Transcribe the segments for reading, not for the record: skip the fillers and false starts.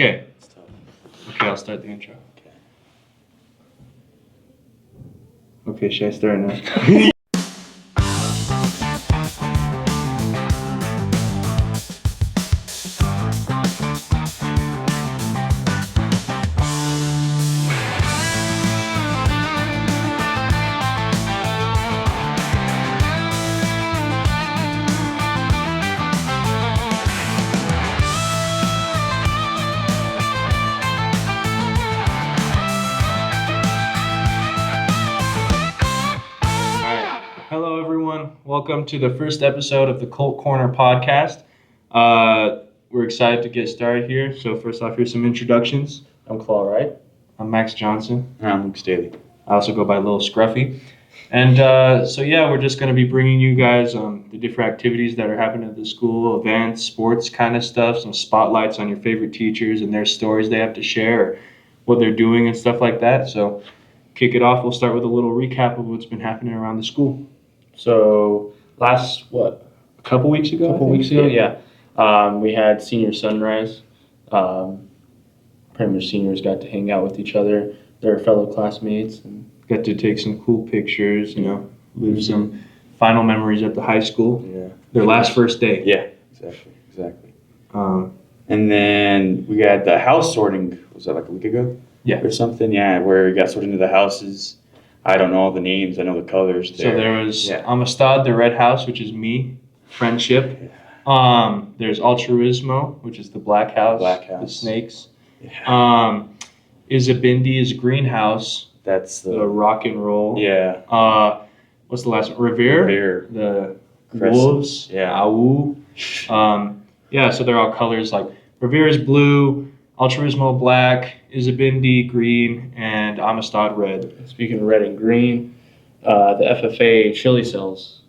Okay. Okay, I'll start the intro. Okay, should I start now? Hello, everyone. Welcome to the first episode of the Colt Corner podcast. We're excited to get started here. So first off, here's some introductions. I'm Claw Wright. I'm Max Johnson. And I'm Luke Staley. I also go by Little Scruffy. And we're just going to be bringing you guys the different activities that are happening at the school, events, sports kind of stuff, some spotlights on your favorite teachers and their stories they have to share, or what they're doing and stuff like that. So kick it off. We'll start with a little recap of what's been happening around the school. So a couple weeks ago, we had senior sunrise. Pretty much seniors got to hang out with each other, their fellow classmates, and got to take some cool pictures, live some final memories at the high school. Yeah. Their last first day. Yeah, exactly. And then we got the house sorting, was that like a week ago? Yeah. Or something, yeah, where we got sorted into the houses. I don't know all the names, I know the colors. So there was Amistad, the red house, which is me, friendship. Yeah. There's Altruismo, which is the black house, the snakes. Yeah. Isabindi is greenhouse, That's the rock and roll. Yeah. What's the last one? Revere, the Crescent. wolves. Yeah. Awu. So they're all colors like Revere is blue, Altruismo black, Isabindi green, and Amistad red. speaking of red and green, the FFA chili sales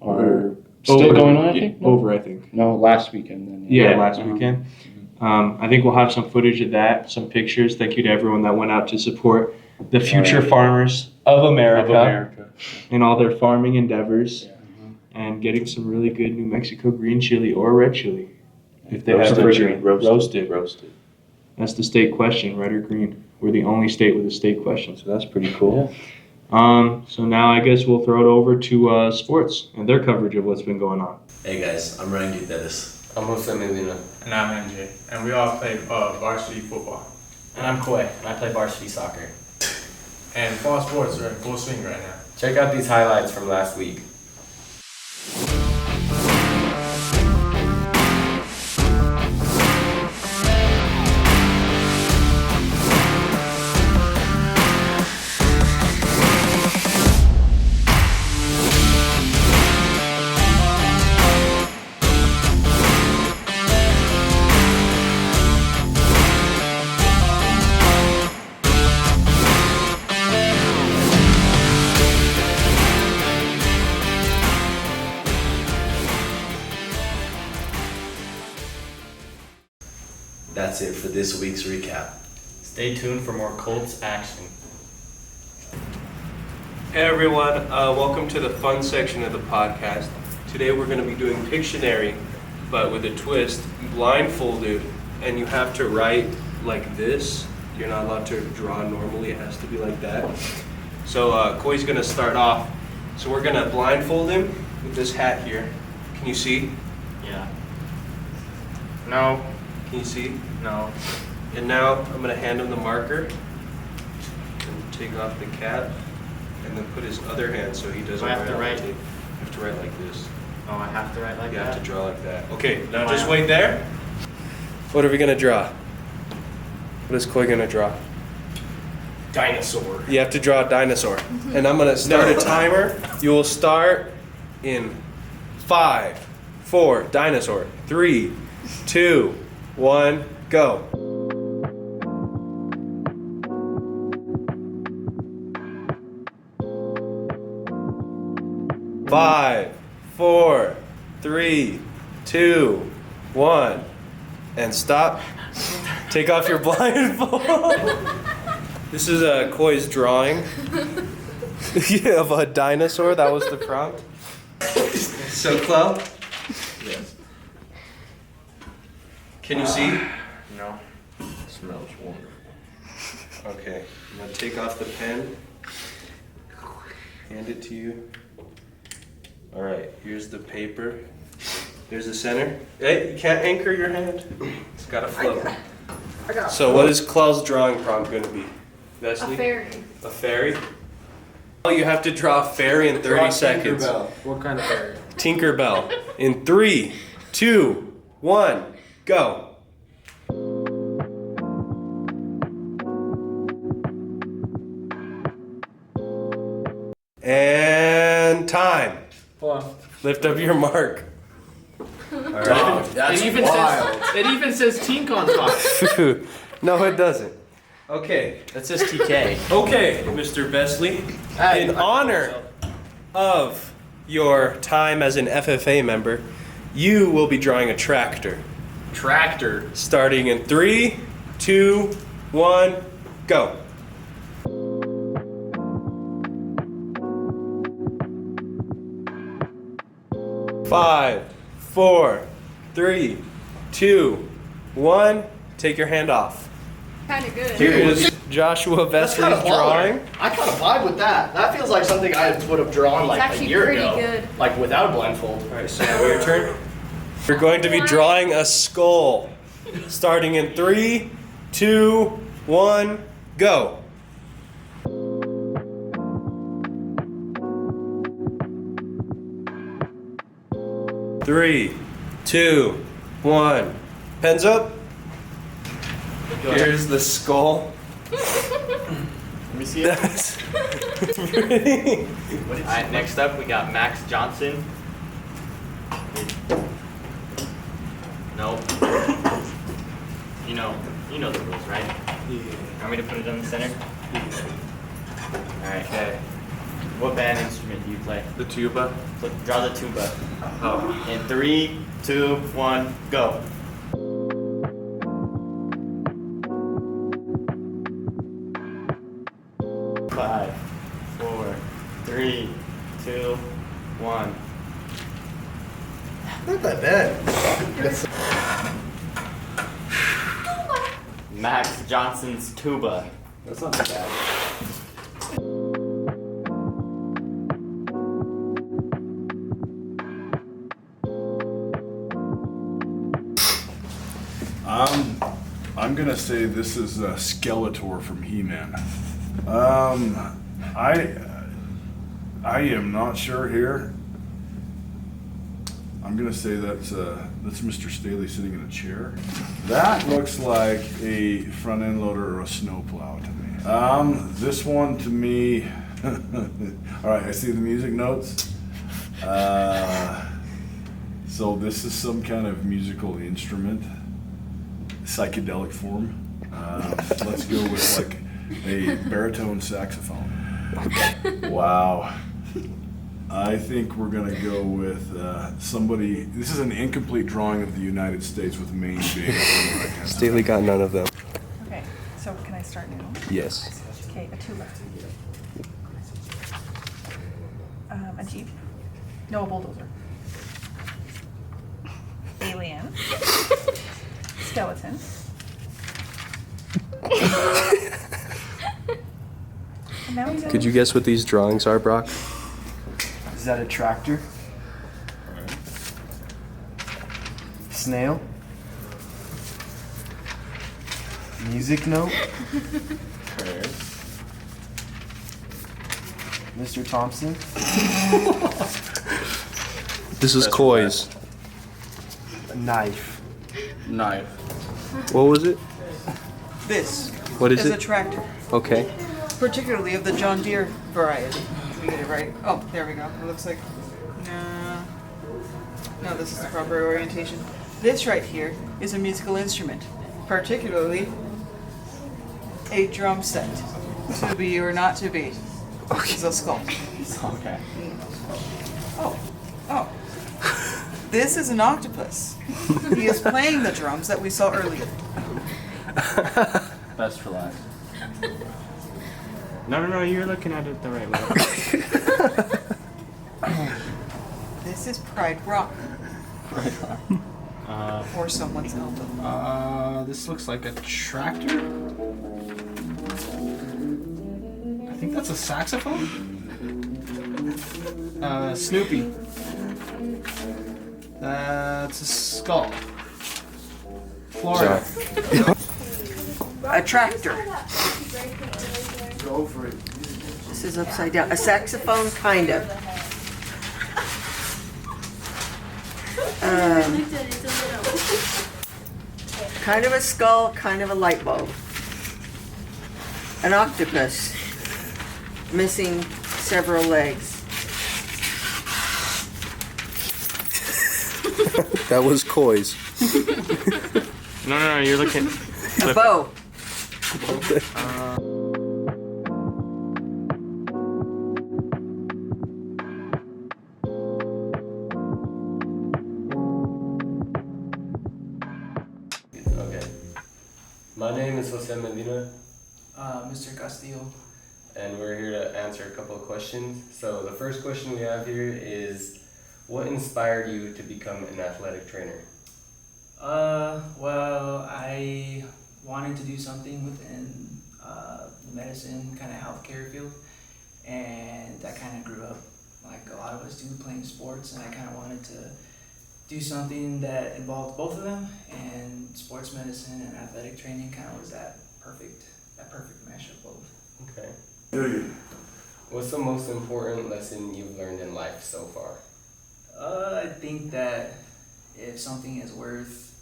are still going on, I think? I think. No, last weekend then. Last weekend. I think we'll have some footage of that, some pictures. Thank you to everyone that went out to support the future farmers of America, in all their farming endeavors, and getting some really good New Mexico green chili or red chili. If they have roasted. That's the state question, red or green. We're the only state with a state question, so that's pretty cool. Yeah. So now I guess we'll throw it over to sports and their coverage of what's been going on. Hey guys, I'm Rangi Dennis. I'm Jose Medina. And I'm MJ. And we all play varsity football. And I'm Koi, and I play varsity soccer. And fall sports are in full swing right now. Check out these highlights from last week. That's it for this week's recap. Stay tuned for more Colts action. Hey everyone, welcome to the fun section of the podcast. Today we're going to be doing Pictionary, but with a twist, blindfolded, and you have to write like this. You're not allowed to draw normally, it has to be like that. So Koi's going to start off. So we're going to blindfold him with this hat here. Can you see? Yeah. No. Can you see? No. And now I'm going to hand him the marker and take off the cap and then put his other hand so he doesn't Do I have to on the write? tape. You have to write like this. Oh, I have to write like You that? have to draw like that. Okay, now No, just I- wait there. What are we going to draw? What is Koi going to draw? Dinosaur. You have to draw a dinosaur. And I'm going to start a timer. You will start in 5, 4, dinosaur, 3, 2, 1, go. 5, 4, 3, 2, 1, and stop. Take off your blindfold. This is Koi's drawing of a dinosaur. That was the prompt. So, Clau? Yes. Can you see? No. Smells wonderful. Okay, I'm gonna take off the pen. Hand it to you. All right, here's the paper. There's the center. Hey, you can't anchor your hand. It's gotta float. So what is Claude's drawing prompt gonna be? Vesely? A fairy. A fairy? Oh, you have to draw a fairy in 30 seconds. What kind of fairy? Tinkerbell. In 3, 2, 1, go. And time. Hold on. Lift up your mark. All right. It even says Tink on top. No, it doesn't. Okay. That says TK. Okay, Mr. Vesley. In honor of your time as an FFA member, you will be drawing a tractor. Tractor. Starting in 3, 2, 1, go. Five, 4, 3, 2, 1. Take your hand off. Kind of good. Here is Joshua Vesley's drawing. I kind of vibe with that. That feels like something I would have drawn It's like a actually year pretty ago. good. Like without a blindfold. All right, so now your turn. We're going to be drawing a skull. Starting in 3, 2, 1, go. Three, 2, 1. Pens up. Here's the skull. Let me see it. That's pretty. Alright, next up we got Max Johnson. Nope. You know the rules, right? Yeah. Want me to put it on the center? Alright. Okay. What band instrument do you play? The tuba. So draw the tuba. Oh. In 3, 2, 1, go. Five, 4, 3, 2, 1. Not that bad. Max Johnson's tuba. That's not that bad. I'm gonna say this is Skeletor from He-Man. I am not sure here. I'm gonna say that's Mr. Staley sitting in a chair. That looks like a front end loader or a snowplow to me. This one to me. All right, I see the music notes. So this is some kind of musical instrument, psychedelic form. Let's go with like a baritone saxophone. Wow. I think we're gonna go with somebody. This is an incomplete drawing of the United States with Maine being on the right hand. Staley got none of them. Okay, so can I start now? Yes. Okay, a tuba. A jeep. No, a bulldozer. Alien. Skeleton. And now he's Could you guess what these drawings are, Brock? Is that a tractor? Snail? Music note? Mr. Thompson? This is Coy's. A knife. Knife. What was it? This What is is a it? tractor, Okay. particularly of the John Deere variety. Let me get it right. Oh, there we go. It looks like no, this is the proper orientation. This right here is a musical instrument, particularly a drum set. To be or not to be. This is a skull. Okay. Oh. This is an octopus. He is playing the drums that we saw earlier. Best for last. No, you're looking at it the right way. This is Pride Rock. Or someone's elbow. This looks like a tractor. I think that's a saxophone. Snoopy. That's a skull. Florida. A tractor. Go for it. This is upside down. A saxophone, kind of. Kind of a skull, kind of a light bulb. An octopus. Missing several legs. That was Koi's. No, you're looking. A bow. Okay. My name is Jose Medina, Mr. Castillo. and we're here to answer a couple of questions. So the first question we have here is, what inspired you to become an athletic trainer? Well, I wanted to do something within medicine, kind of healthcare field, and I kind of grew up like a lot of us do, playing sports, and I kind of wanted to do something that involved both of them, and sports medicine and athletic training kind of was that perfect mesh of both. Okay. What's the most important lesson you've learned in life so far? I think that if something is worth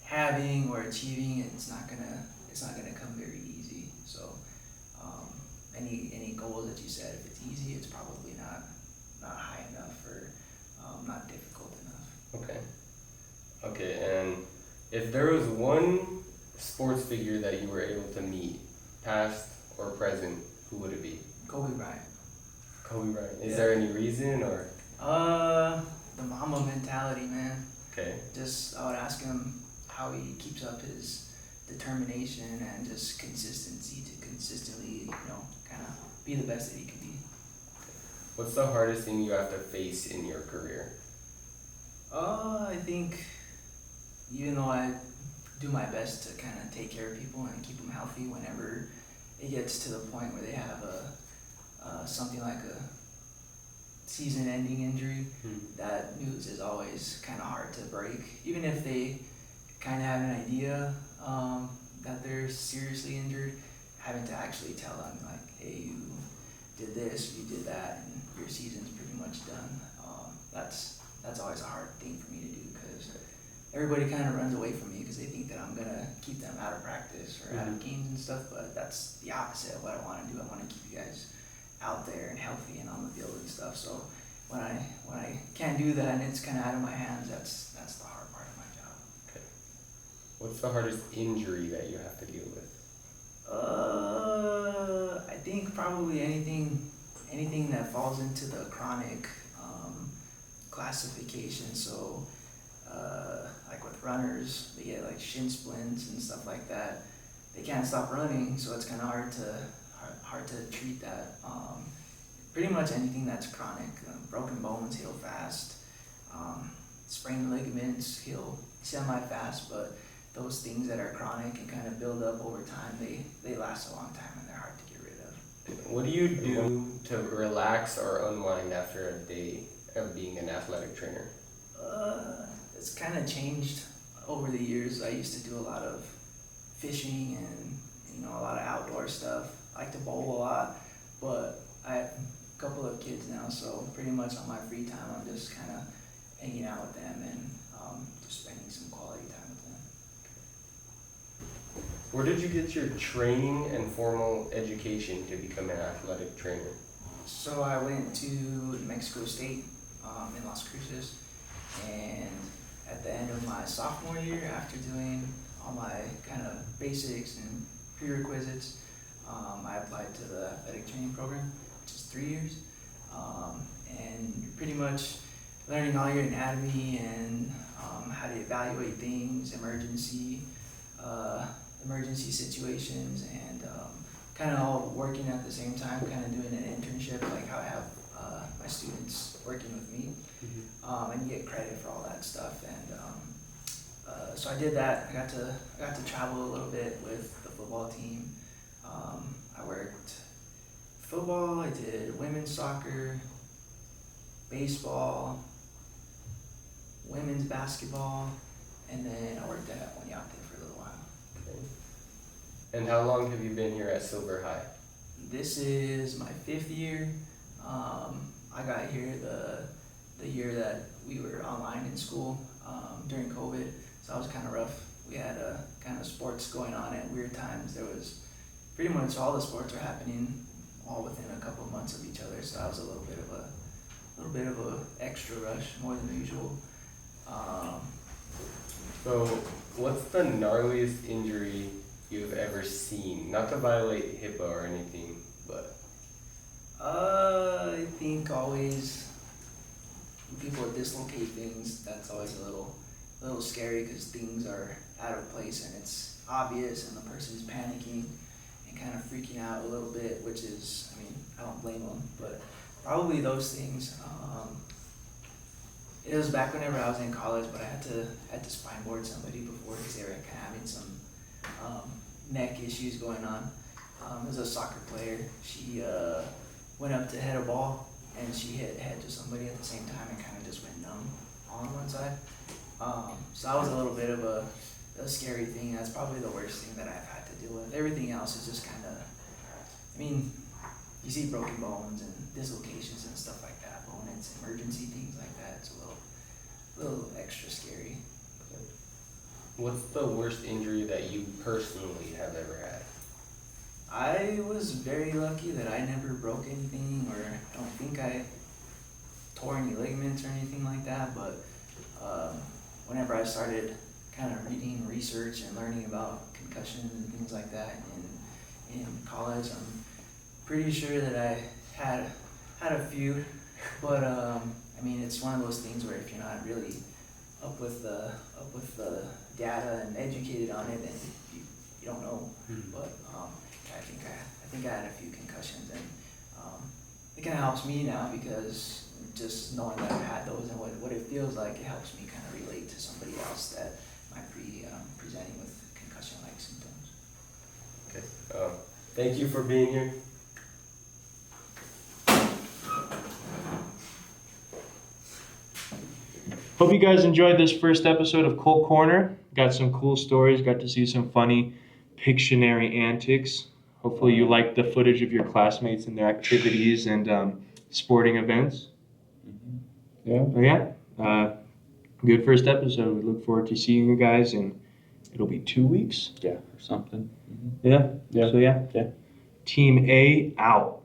having or achieving, it's not gonna come very easy. So, any goals that you set, if it's easy, it's probably not high enough or not difficult enough. Okay, and if there was one sports figure that you were able to meet, past or present, who would it be? Kobe Bryant. Kobe Bryant. Is Yeah. there any reason or? The Mamba mentality, man. Okay. Just I would ask him how he keeps up his determination and just consistency to consistently, kind of be the best that he can be. What's the hardest thing you have to face in your career? I think even though I do my best to kind of take care of people and keep them healthy, whenever it gets to the point where they have something like a season-ending injury, that news is always kind of hard to break. Even if they kind of have an idea that they're seriously injured, having to actually tell them like, hey, you did this, you did that, and your season's pretty much done. That's always a hard thing for me to do, because everybody kind of runs away from me because they think that I'm gonna keep them out of practice or out of games and stuff. But that's the opposite of what I want to do. I want to keep you guys out there and healthy and on the field and stuff. So when I can't do that and it's kind of out of my hands, that's the hard part of my job. Okay. What's the hardest injury that you have to deal with? I think probably anything that falls into the chronic classification. So like with runners, they get like shin splints and stuff like that. They can't stop running, so it's kind of hard to treat that. Pretty much anything that's chronic. Broken bones heal fast. Sprained ligaments heal semi-fast, but those things that are chronic and kind of build up over time, they last a long time and they're hard to get rid of. What do you do to relax or unwind after a day of being an athletic trainer? It's kind of changed over the years. I used to do a lot of fishing and a lot of outdoor stuff. I like to bowl a lot, but I have a couple of kids now, so pretty much on my free time I'm just kind of hanging out with them and just spending some quality time with them. Where did you get your training and formal education to become an athletic trainer? So I went to Mexico State in Las Cruces, and at the end of my sophomore year, after doing all my kind of basics and prerequisites, I applied to the athletic training program, which is 3 years, and you're pretty much learning all your anatomy and how to evaluate things, emergency situations, and kind of all working at the same time, kind of doing an internship, like how I have my my students working with me, and you get credit for all that stuff. And so I did that. I got to travel a little bit with the football team. I worked football. I did women's soccer, baseball, women's basketball, and then I worked at Oñate for a little while. And how long have you been here at Silver High? This is my 5th year. I got here the year that we were online in school during COVID, so that was kind of rough. We had kind of sports going on at weird times. There was pretty much all the sports were happening all within a couple of months of each other, so that was a little bit of a extra rush, more than usual. So, what's the gnarliest injury you've ever seen? Not to violate HIPAA or anything, but. I think always when people dislocate things, that's always a little scary because things are out of place and it's obvious and the person's panicking and kind of freaking out a little bit, which is, I mean, I don't blame them, but probably those things. It was back whenever I was in college, but I had to spine board somebody before because they were kind of having some neck issues going on. It was a soccer player. She went up to head a ball and she hit head to somebody at the same time and kind of just went numb on one side. So that was a little bit of a scary thing. That's probably the worst thing that I've had to deal with. Everything else is just kind of, I mean, you see broken bones and dislocations and stuff like that, but when it's emergency things like that, it's a little extra scary. What's the worst injury that you personally have ever had? I was very lucky that I never broke anything, or I don't think I tore any ligaments or anything like that, but whenever I started kind of reading research and learning about concussions and things like that in college, I'm pretty sure that I had a few, but I mean, it's one of those things where if you're not really up with the data and educated on it, then you don't know. But I think I had a few concussions, and it kind of helps me now because just knowing that I've had those and what it feels like, it helps me kind of relate to somebody else that might be presenting with concussion-like symptoms. Okay. Thank you for being here. Hope you guys enjoyed this first episode of Colt Corner. Got some cool stories, got to see some funny Pictionary antics. Hopefully you liked the footage of your classmates and their activities and sporting events. Good first episode. We look forward to seeing you guys in, it'll be 2 weeks? Yeah, or something. Yeah. So yeah. Team A out.